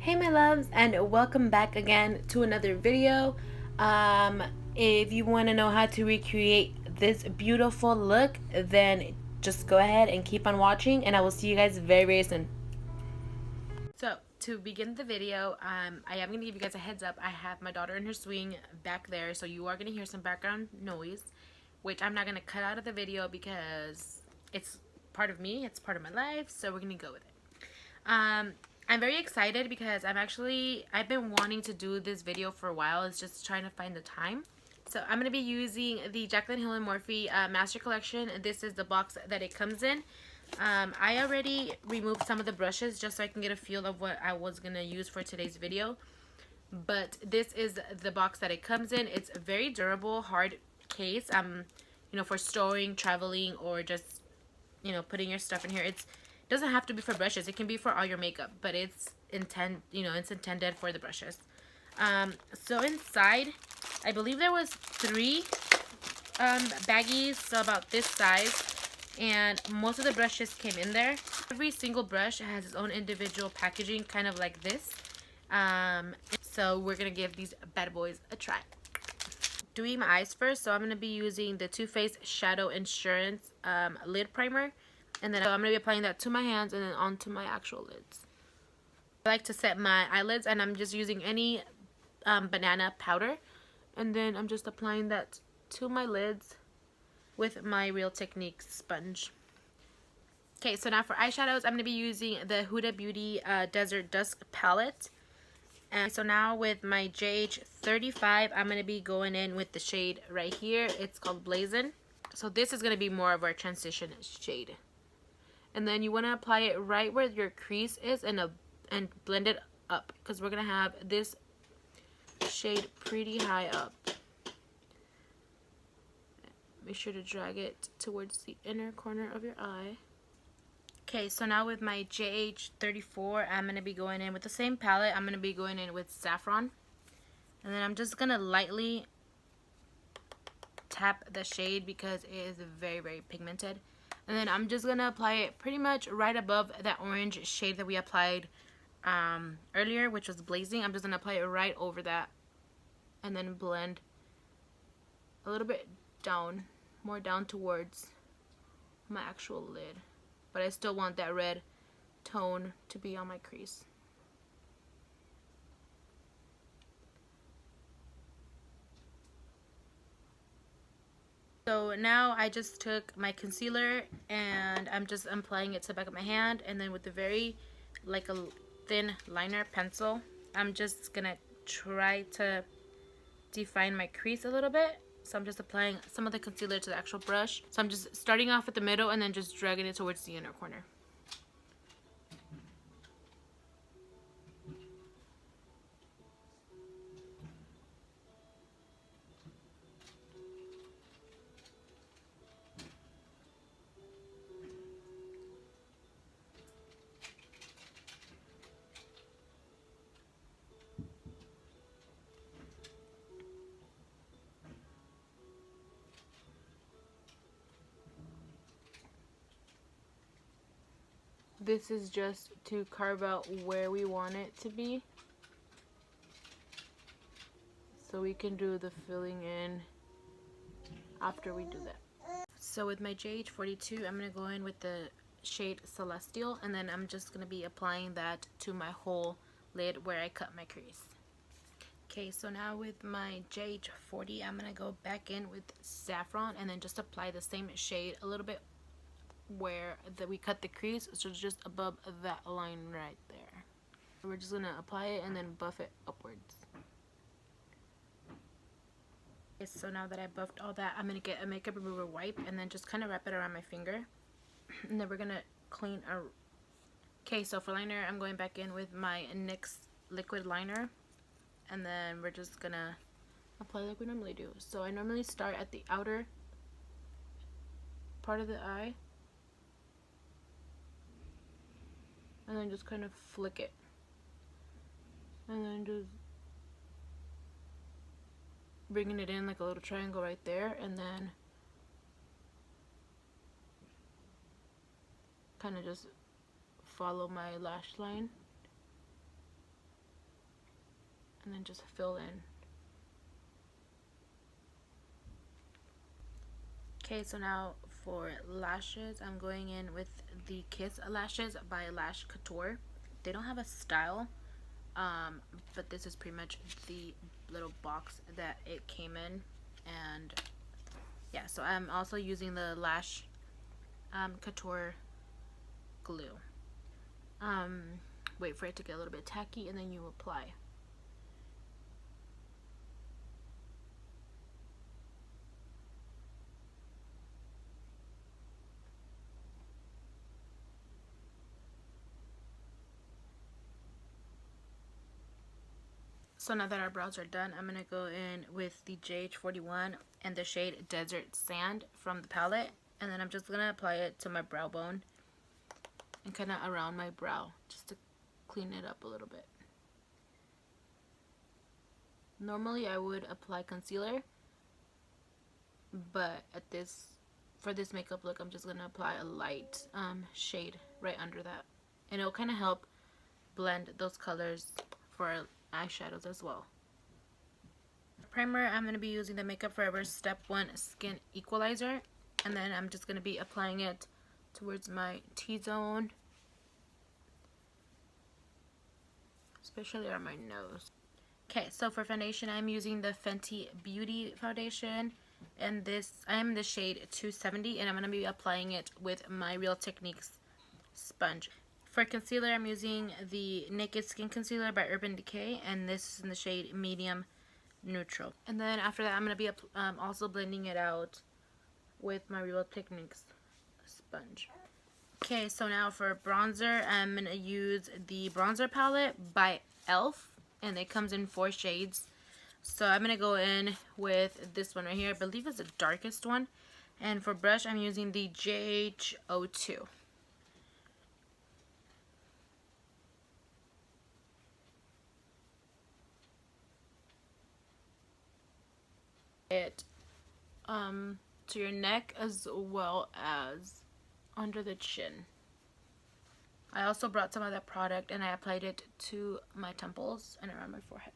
Hey my loves, and welcome back again to another video. If you want to know how to recreate this beautiful look, then just go ahead and keep on watching, and I will see you guys very soon. So to begin the video, I am going to give you guys a heads up. I have my daughter in her swing back there, so you are going to hear some background noise, which I'm not going to cut out of the video because it's part of me, it's part of my life, so we're going to go with it. I'm very excited because I've been wanting to do this video for a while. It's just trying to find the time. So I'm going to be using the Jacklyn and Morphe Master Collection. This is the box that it comes in. I already removed some of the brushes just so I can get a feel of what I was going to use for today's video. But this is the box that it comes in. It's a very durable, hard case. You know, for storing, traveling, or just, you know, putting your stuff in here. It doesn't have to be for brushes. It can be for all your makeup, but it's intended for the brushes. So inside, I believe there was 3 baggies, so about this size, and most of the brushes came in there. Every single brush has its own individual packaging, kind of like this. So we're gonna give these bad boys a try. Doing my eyes first, so I'm gonna be using the Too Faced Shadow Insurance lid primer. And then I'm going to be applying that to my hands and then onto my actual lids. I like to set my eyelids, and I'm just using any banana powder. And then I'm just applying that to my lids with my Real Techniques sponge. Okay, so now for eyeshadows, I'm going to be using the Huda Beauty Desert Dusk palette. And so now with my JH35, I'm going to be going in with the shade right here. It's called Blazin'. So this is going to be more of our transition shade. And then you want to apply it right where your crease is and blend it up, because we're going to have this shade pretty high up. Make sure to drag it towards the inner corner of your eye. Okay, so now with my JH34, I'm going to be going in with the same palette. I'm going to be going in with Saffron. And then I'm just going to lightly tap the shade because it is very pigmented. And then I'm just going to apply it pretty much right above that orange shade that we applied earlier, which was Blazing. I'm just going to apply it right over that and then blend a little bit down, more down towards my actual lid. But I still want that red tone to be on my crease. So now I just took my concealer and I'm just applying it to the back of my hand, and then with a very like a thin liner pencil, I'm just gonna try to define my crease a little bit. So I'm just applying some of the concealer to the actual brush. So I'm just starting off at the middle and then just dragging it towards the inner corner. This is just to carve out where we want it to be, so we can do the filling in after we do that. So with my JH42, I'm going to go in with the shade Celestial, and then I'm just going to be applying that to my whole lid where I cut my crease. Okay, so now with my JH40, I'm going to go back in with Saffron and then just apply the same shade a little bit where we cut the crease, so just above that line right there. We're just going to apply it and then buff it upwards. Okay, so now that I buffed all that, I'm going to get a makeup remover wipe and then just kind of wrap it around my finger. And then we're going to clean our... Okay, so for liner, I'm going back in with my NYX liquid liner. And then we're just going to apply like we normally do. So I normally start at the outer part of the eye. And then just kind of flick it. And then just bringing it in like a little triangle right there. And then kind of just follow my lash line. and then just fill in. Okay, so now for lashes, I'm going in with the Kiss Lashes by Lash Couture. They don't have a style, but this is pretty much the little box that it came in. And yeah, so I'm also using the Lash Couture glue. Wait for it to get a little bit tacky, and then you apply. So now that our brows are done, I'm going to go in with the JH41 and the shade Desert Sand from the palette. And then I'm just going to apply it to my brow bone and kind of around my brow just to clean it up a little bit. Normally I would apply concealer, but for this makeup look, I'm just going to apply a light shade right under that. And it'll kind of help blend those colors for eyeshadows as well. Primer, I'm going to be using the Makeup Forever Step 1 Skin Equalizer, and then I'm just going to be applying it towards my T-zone, especially on my nose. Okay, so for foundation, I'm using the Fenty Beauty foundation, and I am the shade 270, and I'm going to be applying it with my Real Techniques sponge. For concealer, I'm using the Naked Skin Concealer by Urban Decay, and this is in the shade Medium Neutral. And then after that, I'm going to be also blending it out with my Real Techniques sponge. Okay, so now for bronzer, I'm going to use the bronzer palette by e.l.f. and it comes in 4 shades. So I'm going to go in with this one right here. I believe it's the darkest one. And for brush, I'm using the JH02. It to your neck as well as under the chin. I also brought some of that product and I applied it to my temples and around my forehead.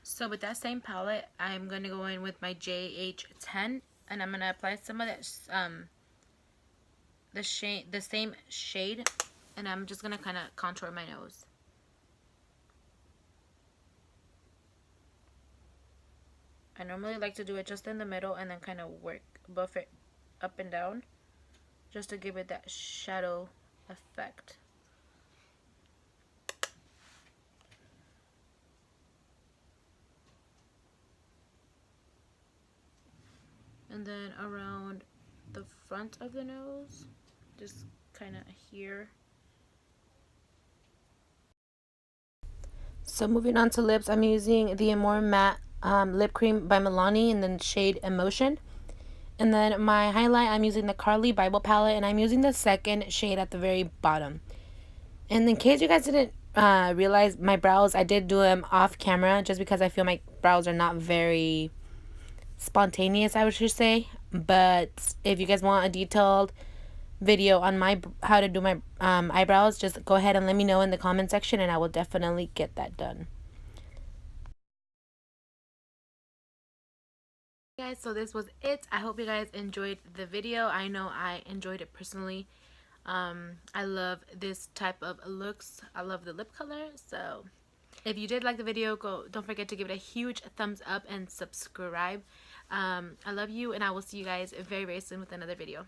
So with that same palette, I'm going to go in with my JH10 and I'm going to apply some of that the same shade, and I'm just going to kind of contour my nose. I normally like to do it just in the middle and then kind of buff it up and down just to give it that shadow effect. And then around the front of the nose, just kind of here. So moving on to lips, I'm using the More Matte lip cream by Milani in the shade Emotion. And then my highlight, I'm using the Carly Bible palette, and I'm using the second shade at the very bottom. And in case you guys didn't realize, my brows, I did do them off camera just because I feel my brows are not very spontaneous, I would just say. But if you guys want a detailed video on how to do my eyebrows, just go ahead and let me know in the comment section and I will definitely get that done. Guys, so this was it. I hope you guys enjoyed the video. I know I enjoyed it personally. I love this type of looks. I love the lip color. So if you did like the video, don't forget to give it a huge thumbs up and subscribe. I love you, and I will see you guys very, very soon with another video.